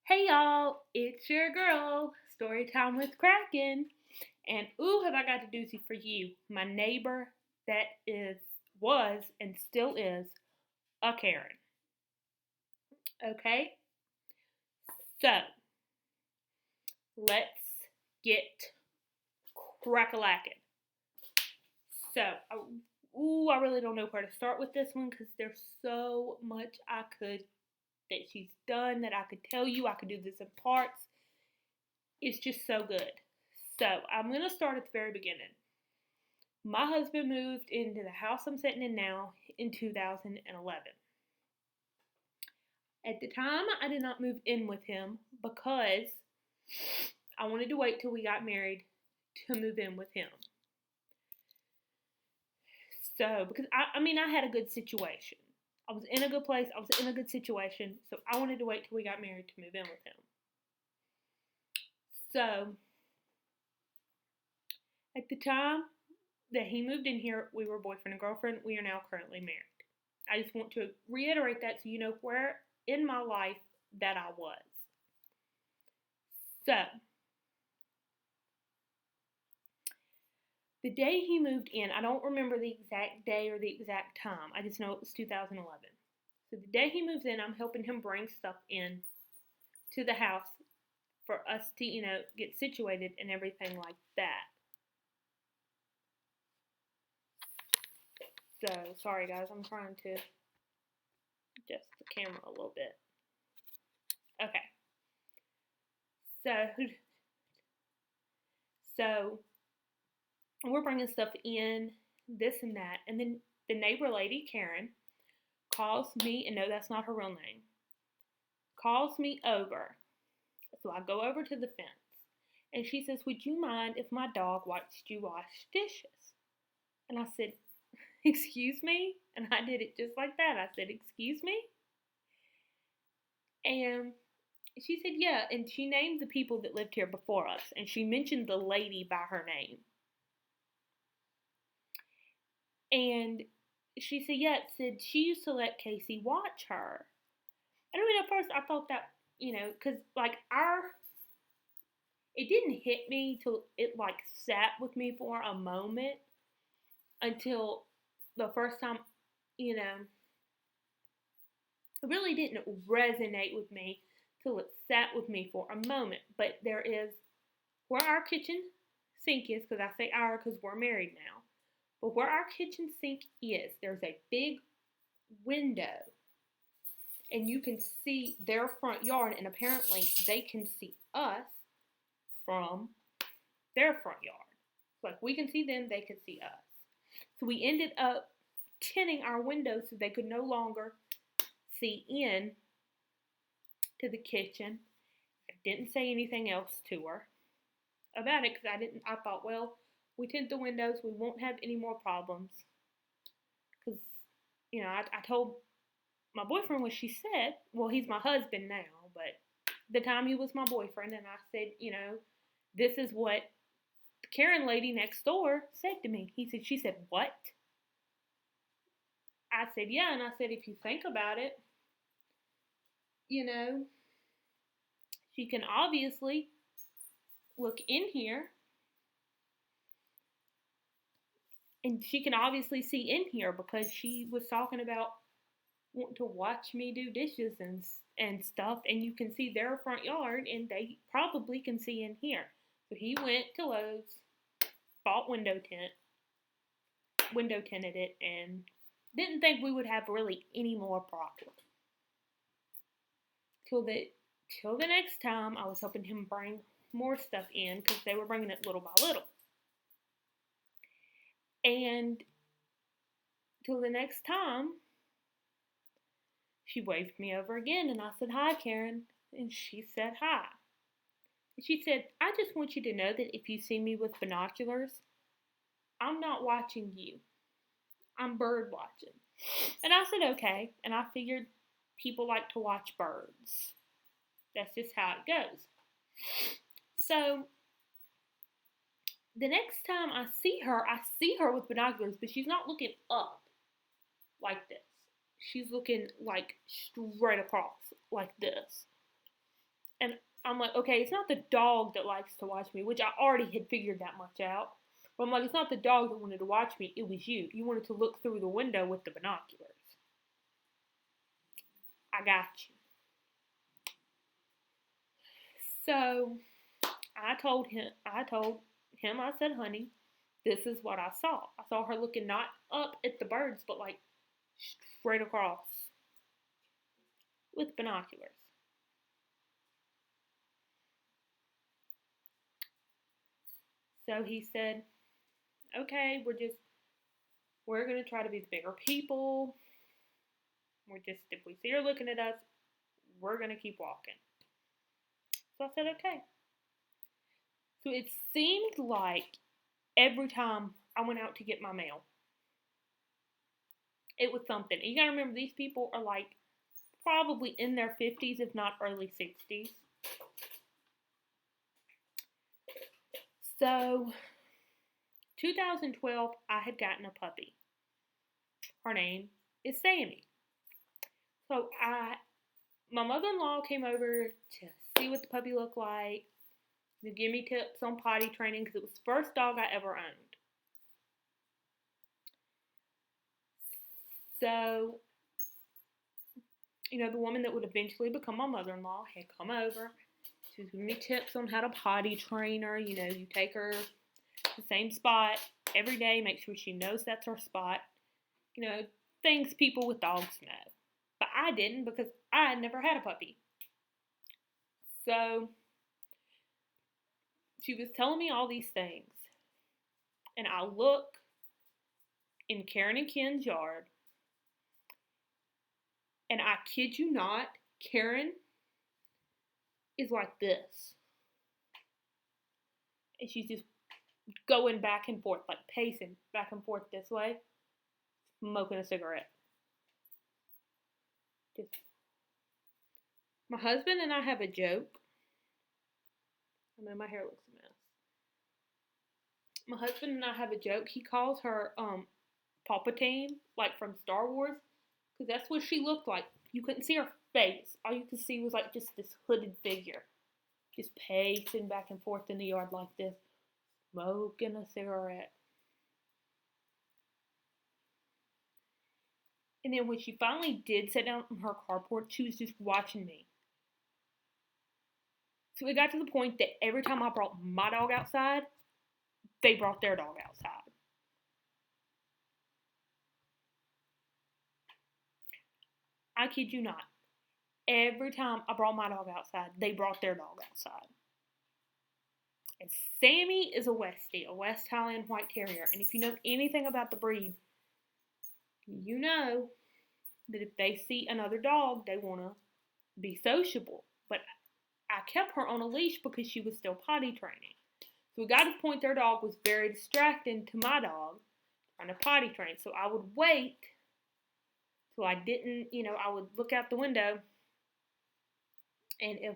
Hey y'all, it's your girl, Storytime with Kraken. And ooh, have I got a doozy for you. My neighbor that was, and still is, a Karen. Okay? So, let's get crack-a-lackin'. So, I really don't know where to start with this one because there's so much that she's done that I could tell you. I could do this in parts. It's just so good. So, I'm going to start at the very beginning. My husband moved into the house I'm sitting in now in 2011. At the time, I did not move in with him because I wanted to wait till we got married to move in with him. So, because I had a good situation. I was in a good place, I was in a good situation, so I wanted to wait till we got married to move in with him. So, at the time that he moved in here, we were boyfriend and girlfriend. We are now currently married. I just want to reiterate that so you know where in my life that I was. So, the day he moved in, I don't remember the exact day or the exact time. I just know it was 2011. So, the day he moves in, I'm helping him bring stuff in to the house for us to, get situated and everything like that. So, sorry guys, I'm trying to adjust the camera a little bit. Okay. So we're bringing stuff in, this and that, and then the neighbor lady, Karen, calls me, and no, that's not her real name, calls me over. So I go over to the fence, and she says, "Would you mind if my dog watched you wash dishes?" And I said, "Excuse me?" And I did it just like that. I said, "Excuse me?" And she said, "Yeah." And she named the people that lived here before us, and she mentioned the lady by her name. And she said, "Yeah," it said she used to let Casey watch her. And at first I thought that, because it didn't hit me till it like sat with me for a moment until the first time, it really didn't resonate with me till it sat with me for a moment. But there is where our kitchen sink is, because I say our because we're married now, but where our kitchen sink is, there's a big window and you can see their front yard, and apparently they can see us from their front yard. Like we can see them, they could see us. So we ended up tinting our windows so they could no longer see in to the kitchen. I didn't say anything else to her about it because I thought, well, we tint the windows, we won't have any more problems. Because, I told my boyfriend what she said. Well, he's my husband now, but the time he was my boyfriend, and I said, this is what the Karen lady next door said to me. She said, "What?" I said, "Yeah," and I said, "If you think about it, you know, she can obviously look in here and she can obviously see in here because she was talking about wanting to watch me do dishes and stuff, and you can see their front yard and they probably can see in here." So he went to Lowe's, bought window tinted it, and didn't think we would have really any more problems. Till the next time, I was helping him bring more stuff in because they were bringing it little by little. And till the next time, she waved me over again, and I said, "Hi, Karen." And she said, "Hi." And she said, "I just want you to know that if you see me with binoculars, I'm not watching you. I'm bird watching." And I said, "Okay." And I figured people like to watch birds. That's just how it goes. So the next time I see her with binoculars, but she's not looking up like this. She's looking like straight across like this. And I'm like, okay, it's not the dog that likes to watch me, which I already had figured that much out. But I'm like, it's not the dog that wanted to watch me, it was you. You wanted to look through the window with the binoculars. I got you. So I said, honey, this is what I saw. I saw her looking not up at the birds, but like straight across with binoculars. So he said, okay, we're going to try to be the bigger people. If we see her looking at us, we're going to keep walking. So I said, okay. So it seemed like every time I went out to get my mail, it was something. And you gotta remember, these people are like probably in their 50s, if not early 60s. So, 2012, I had gotten a puppy. Her name is Sammy. So, my mother-in-law came over to see what the puppy looked like, to give me tips on potty training, because it was the first dog I ever owned. So, the woman that would eventually become my mother-in-law had come over. She was giving me tips on how to potty train her. You take her to the same spot every day, make sure she knows that's her spot. Things people with dogs know. But I didn't, because I had never had a puppy. So, she was telling me all these things. And I look in Karen and Ken's yard, and I kid you not, Karen is like this. And she's just going back and forth, like pacing back and forth this way, smoking a cigarette. Just. My husband and I have a joke. I know my hair looks a mess. My husband and I have a joke. He calls her Palpatine, like from Star Wars, because that's what she looked like. You couldn't see her face. All you could see was like just this hooded figure, just pacing back and forth in the yard like this, smoking a cigarette. And then when she finally did sit down on her carport, she was just watching me. So it got to the point that every time I brought my dog outside, they brought their dog outside. I kid you not. Every time I brought my dog outside, they brought their dog outside. And Sammy is a Westie, a West Highland White Terrier. And if you know anything about the breed, you know that if they see another dog, they want to be sociable. But I kept her on a leash because she was still potty training. So it got to the point their dog was very distracting to my dog trying to potty train. So I would wait till I didn't, I would look out the window, and if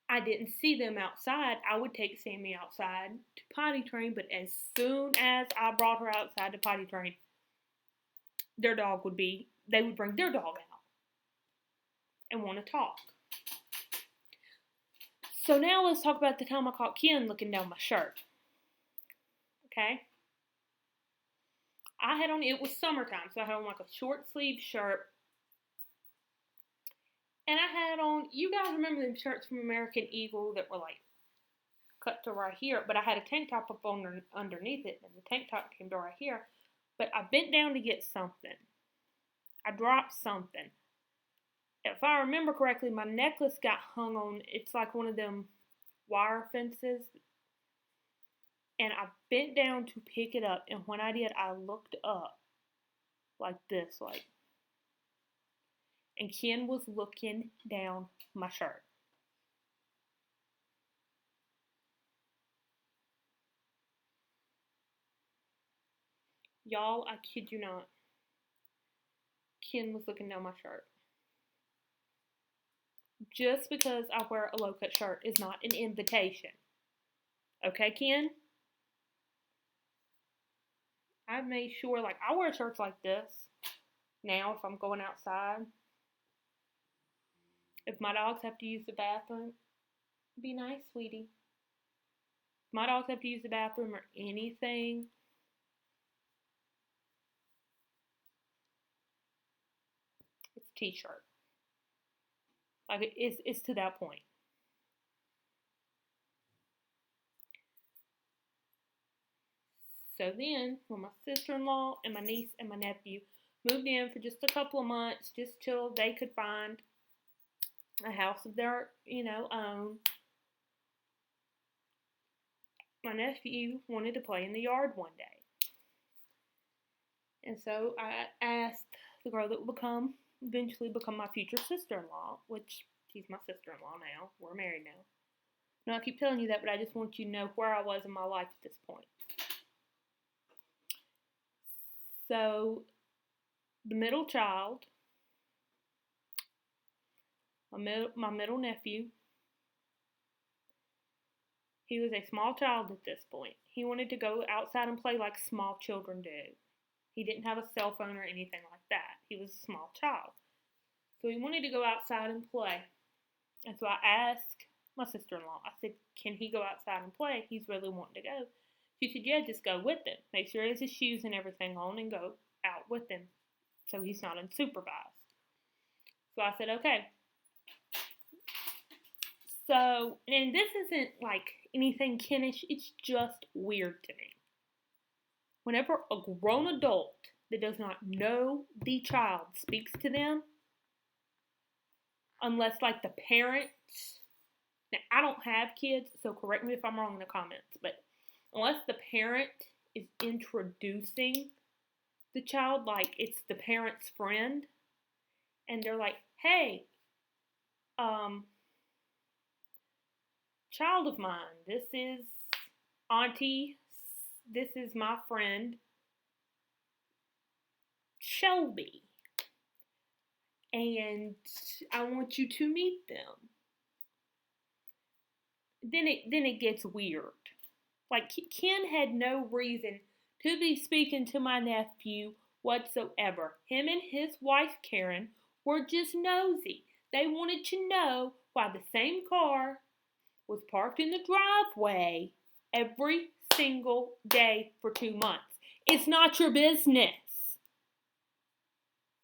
I didn't see them outside, I would take Sammy outside to potty train. But as soon as I brought her outside to potty train, they would bring their dog out and want to talk. So now let's talk about the time I caught Ken looking down my shirt. Okay? It was summertime, so I had on like a short sleeve shirt. And I had on, you guys remember them shirts from American Eagle that were like cut to right here, but I had a tank top up underneath it, and the tank top came to right here. But I bent down to get something. I dropped something. If I remember correctly, my necklace got hung on, it's like one of them wire fences. And I bent down to pick it up, and when I did, I looked up like this, and Ken was looking down my shirt. Y'all, I kid you not. Ken was looking down my shirt. Just because I wear a low-cut shirt is not an invitation. Okay, Ken? I've made sure, I wear shirts like this now if I'm going outside. If my dogs have to use the bathroom, be nice, sweetie. If my dogs have to use the bathroom or anything, it's a t-shirt. Like it's to that point. So then, when my sister-in-law and my niece and my nephew moved in for just a couple of months, just till they could find a house of their, own, my nephew wanted to play in the yard one day. And so I asked the girl that would eventually become my future sister-in-law, which she's my sister-in-law now. We're married now. Now, I keep telling you that, but I just want you to know where I was in my life at this point. So, the middle child, my middle nephew, he was a small child at this point. He wanted to go outside and play like small children do. He didn't have a cell phone or anything like that. He was a small child. So he wanted to go outside and play. And so I asked my sister-in-law, I said, can he go outside and play? He's really wanting to go. She said, yeah, just go with him. Make sure he has his shoes and everything on and go out with him so he's not unsupervised. So I said, okay. So, and this isn't like anything kiddish, it's just weird to me. Whenever a grown adult that does not know the child speaks to them, unless like the parents, now I don't have kids, so correct me if I'm wrong in the comments, but unless the parent is introducing the child, like it's the parent's friend, and they're like, hey, child of mine, this is Auntie, this is my friend, Shelby, and I want you to meet them. Then it gets weird. Like, Ken had no reason to be speaking to my nephew whatsoever. Him and his wife, Karen, were just nosy. They wanted to know why the same car was parked in the driveway every single day for 2 months. It's not your business.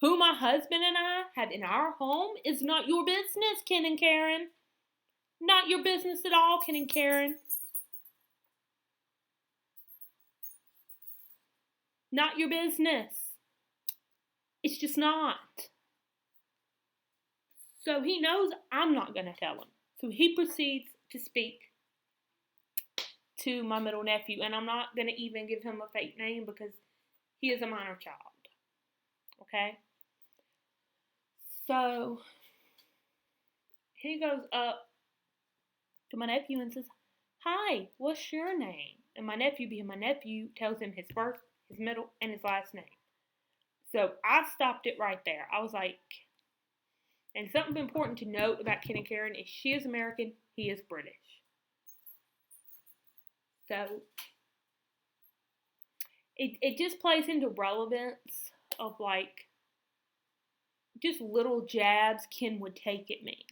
Who my husband and I have in our home is not your business, Ken and Karen. Not your business at all, Ken and Karen. Not your business. It's just not. So he knows I'm not going to tell him. So he proceeds to speak to my middle nephew. And I'm not going to even give him a fake name because he is a minor child. Okay? So he goes up to my nephew and says, hi, what's your name? And my nephew, being my nephew, tells him his first, his middle, and his last name. So I stopped it right there. I was like, and something important to note about Ken and Karen is she is American, he is British. So it just plays into relevance of like just little jabs Ken would take at me.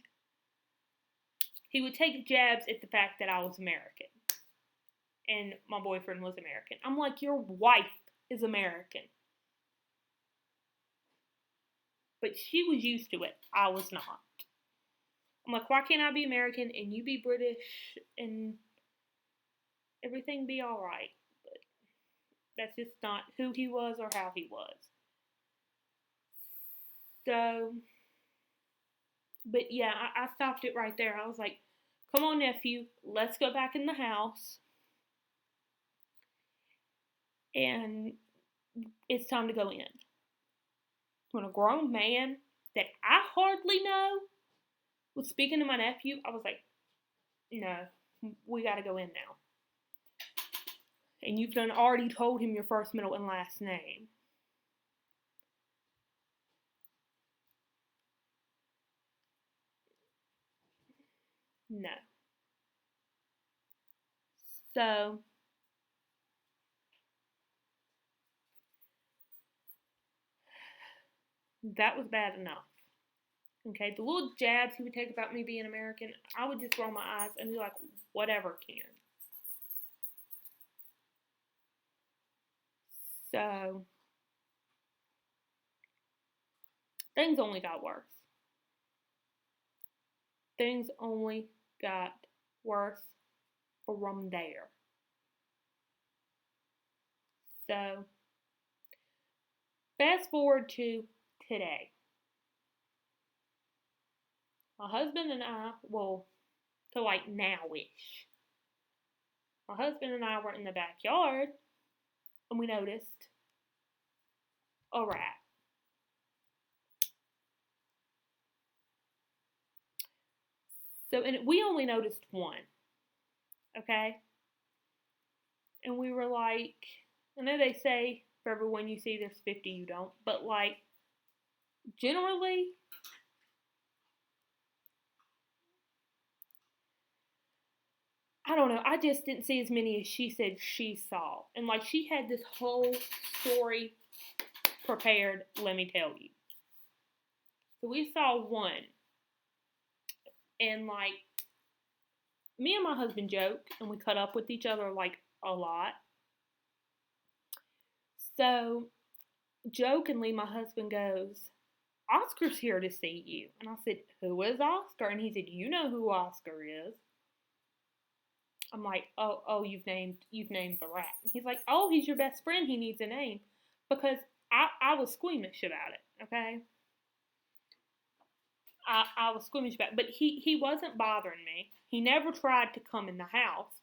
He would take jabs at the fact that I was American and my boyfriend was American. I'm like, your wife is American. But she was used to it. I was not. I'm like, why can't I be American and you be British and everything be all right? But that's just not who he was or how he was. So, but yeah, I stopped it right there. I was like, come on, nephew, let's go back in the house. And it's time to go in. When a grown man that I hardly know was speaking to my nephew, I was like, no, we got to go in now. And you've already told him your first, middle, and last name. No. So, that was bad enough. Okay, the little jabs he would take about me being American, I would just roll my eyes and be like, whatever, Karen. So, things only got worse. Things only got worse from there. So, fast forward to today. My husband and I, well, to like now-ish. My husband and I were in the backyard and we noticed a rat. So, and we only noticed one, okay? And we were like, I know they say for every one you see, there's 50 you don't, but like, generally, I don't know, I just didn't see as many as she said she saw. And like, she had this whole story prepared, let me tell you. So we saw one, and like, me and my husband joke, and we cut up with each other like a lot. So, jokingly, my husband goes, Oscar's here to see you. And I said, who is Oscar? And he said, you know who Oscar is. I'm like, oh, you've named the rat. And he's like, oh, he's your best friend. He needs a name. Because I was squeamish about it, okay? I was squeamish about it. But he wasn't bothering me. He never tried to come in the house.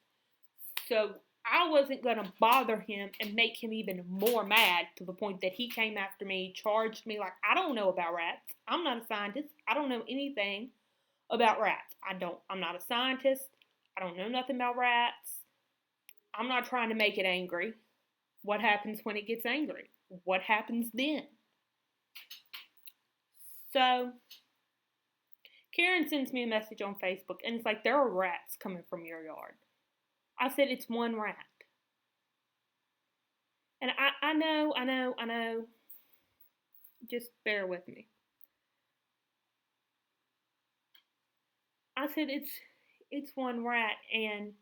So I wasn't going to bother him and make him even more mad to the point that he came after me, charged me like, I don't know about rats. I'm not a scientist. I don't know anything about rats. I'm not a scientist. I don't know nothing about rats. I'm not trying to make it angry. What happens when it gets angry? What happens then? So Karen sends me a message on Facebook and it's like, there are rats coming from your yard. I said, it's one rat. And I know. Just bear with me. I said, it's one rat, and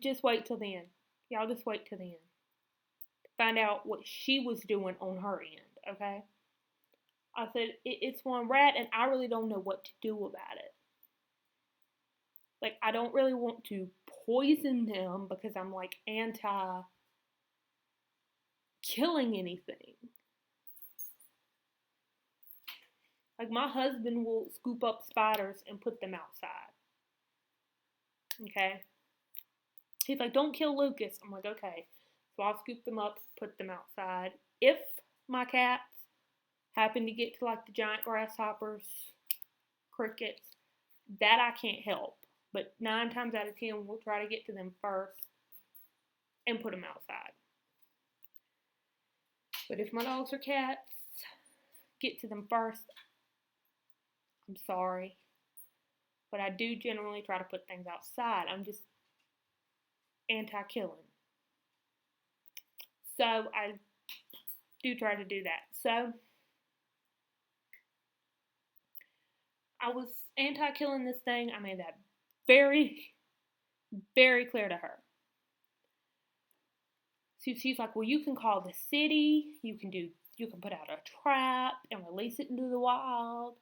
just wait till the end. Y'all just wait till the end. Find out what she was doing on her end, okay? I said, it's one rat, and I really don't know what to do about it. Like, I don't really want to poison them because I'm like anti killing anything. Like, my husband will scoop up spiders and put them outside. Okay? He's like, don't kill Lucas. I'm like, okay. So I'll scoop them up, put them outside. If my cats happen to get to like the giant grasshoppers, crickets, that I can't help. But 9 times out of 10, we'll try to get to them first and put them outside. But if my dogs or cats get to them first, I'm sorry. But I do generally try to put things outside. I'm just anti-killing. So I do try to do that. So I was anti-killing this thing. I made that very, very clear to her. So she's like, well, you can call the city. You can put out a trap and release it into the wild.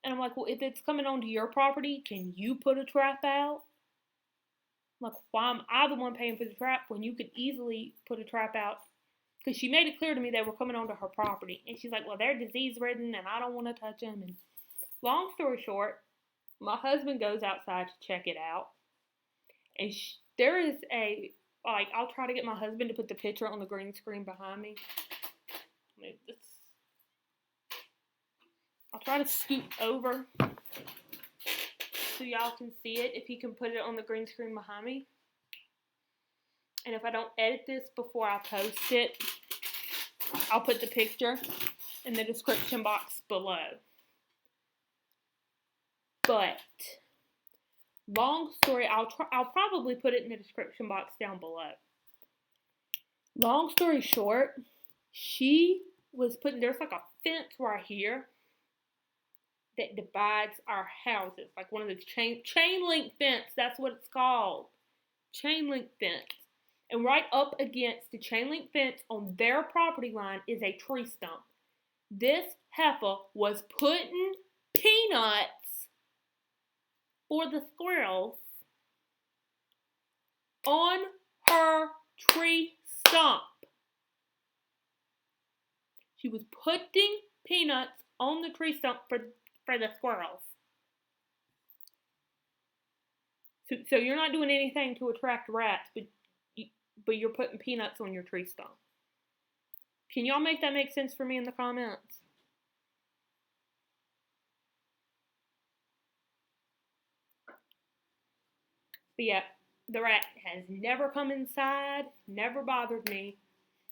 And I'm like, well, if it's coming onto your property, can you put a trap out? Like, why am I the one paying for the trap when you could easily put a trap out? Because she made it clear to me they were coming onto her property. And she's like, well, they're disease-ridden and I don't want to touch them. And long story short, my husband goes outside to check it out. And there is I'll try to get my husband to put the picture on the green screen behind me. I'll try to scoot over so y'all can see it if he can put it on the green screen behind me. And if I don't edit this before I post it, I'll put the picture in the description box below. But long story, I'll probably put it in the description box down below. Long story short, she was putting, there's like a fence right here that divides our houses, like one of those chain link fence. That's what it's called, chain link fence. And right up against the chain link fence on their property line is a tree stump. This heifer was putting peanuts for the squirrels on her tree stump. She was putting peanuts on the tree stump for the squirrels. So you're not doing anything to attract rats, but you're putting peanuts on your tree stump. Can y'all make that make sense for me in the comments? But yeah, the rat has never come inside, never bothered me.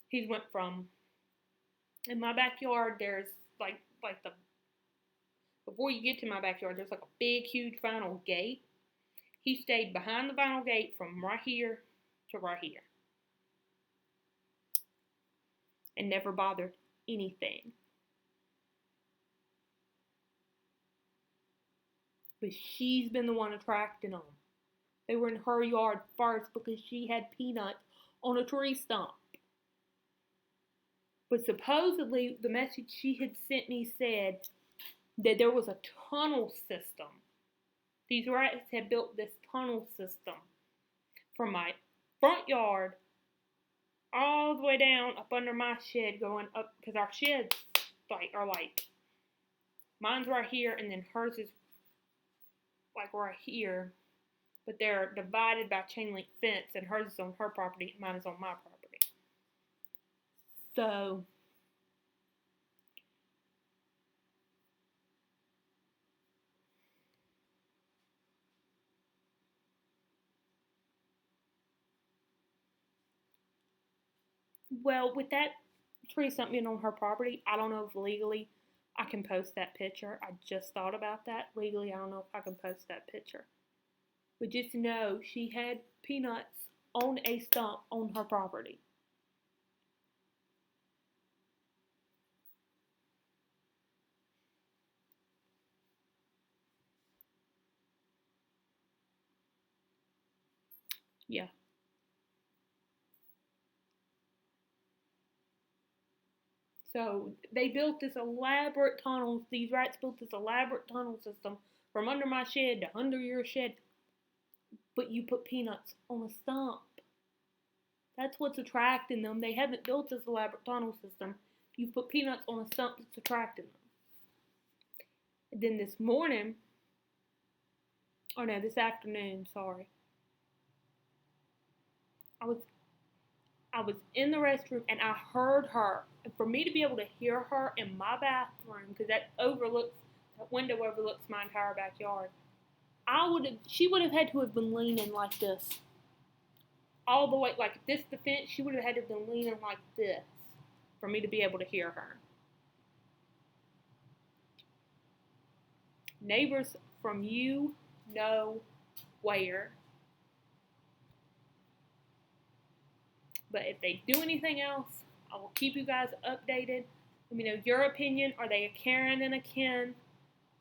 He's went from, in my backyard, there's like the, before you get to my backyard, there's like a big, huge vinyl gate. He stayed behind the vinyl gate from right here to right here. And never bothered anything. But she's been the one attracting them. They were in her yard first because she had peanuts on a tree stump. But supposedly, the message she had sent me said that there was a tunnel system. These rats had built this tunnel system from my front yard all the way down up under my shed, going up, because our sheds are like, mine's right here and then hers is like right here, but they're divided by chain link fence, and hers is on her property and mine is on my property. So well, with that tree stump being on her property, I don't know if legally I can post that picture. I just thought about that. Legally, I don't know if I can post that picture. But just know she had peanuts on a stump on her property. Yeah. So they built this elaborate tunnel. These rats built this elaborate tunnel system from under my shed to under your shed. But you put peanuts on a stump. That's what's attracting them. They haven't built this elaborate tunnel system. You put peanuts on a stump that's attracting them. And then this morning, or no, this afternoon, sorry. I was in the restroom and I heard her. And for me to be able to hear her in my bathroom, because that window overlooks my entire backyard, she would have had to have been leaning like this. All the way, like this the fence, she would have had to have been leaning like this for me to be able to hear her. Neighbors from you know where. But if they do anything else, I will keep you guys updated. Let me know your opinion. Are they a Karen and a Ken?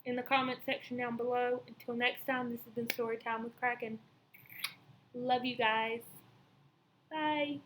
In the comment section down below. Until next time, this has been Storytime with Kraken. Love you guys. Bye.